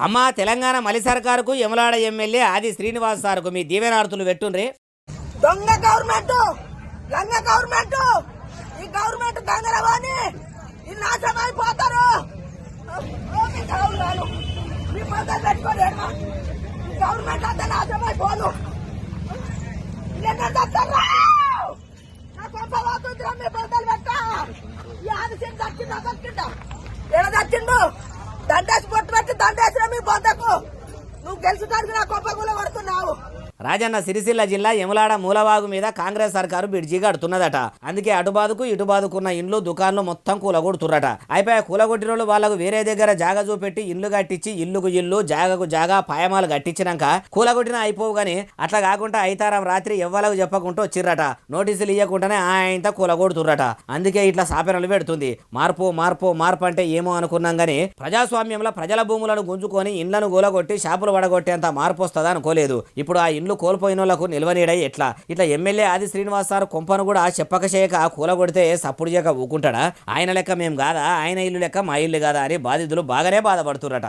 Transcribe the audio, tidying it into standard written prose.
అమ్మ తెలంగాణ మలి సర్కారుకు యమలాడ ఎమ్మెల్యే ఆది శ్రీనివాస్ సార్కు మీ దీవెనార్తులు పెట్టుండ్రి. దొంగ గవర్నమెంట్, లంగ గవర్నమెంట్, ఈ గవర్నమెంట్ దొంగలవాని ఈ నాశనం అయిపోతారు. మీ పదాలు పెట్టుకోలేమా? ఈ గవర్నమెంట్ అంతా నాశనం అయిపోదు. నా కొంత పోతుందిరా మీ పదాలు పెట్ట. ఈ ఆదిశం దక్కిందా దక్కిందా ఏడ దక్కిండు? దండేసి పొట్టు పెట్టి దండేసిన మీ బొద్దకు నువ్వు గెలుచుటానికి నా కొంప కూడా పడుతున్నావు. రాజన్న సిరిసిల్ల జిల్లా యమలాడ మూలవాగు మీద కాంగ్రెస్ సర్కారు బిడ్జీ కడుతున్నదట. అందుకే అటుబాదుకు ఇటుబాదుకున్న ఇండ్లు దుకాన్లు మొత్తం కూలగొడుతుర్రట. అయిపోయి కూలగొట్టిన వాళ్ళు వాళ్ళకు వేరే దగ్గర జాగా చూపెట్టి ఇల్లు కట్టించి ఇల్లుకు ఇల్లు జాగకు జాగా పాయమాలు కట్టించినాక కూలగొట్టిన అయిపోవు గాని అట్లా కాకుండా అయితారం రాత్రి ఎవ్వలకు చెప్పకుండా వచ్చిర్రట. నోటీసులు ఇవ్వకుండానే ఆయనతో కూలగొడుతుర్రట. అందుకే ఇట్లా సాపెనలు పెడుతుంది. మార్పు మార్పు మార్పు అంటే ఏమో అనుకున్నాం గానీ ప్రజాస్వామ్యంలో ప్రజల భూములను గుంజుకొని ఇండ్లను కూలగొట్టి షాపులు వడగొట్టేంత మార్పు వస్తుందా అనుకోలేదు. ఇప్పుడు ఆ కోల్పోయిన వాళ్ళకు నిల్వనీయడం ఎట్లా? ఇట్లా ఎమ్మెల్యే ఆది శ్రీనివాస్ సార్ కొంపను కూడా చెప్పక చేయక కూలగొడితే సప్పుడు చేయక ఊకుంటాడా? ఆయన లెక్క మేము కాదా, ఆయన ఇల్లు లెక్క మా ఇల్లు కాదా అని బాధితులు బాగానే బాధపడుతుర్రట.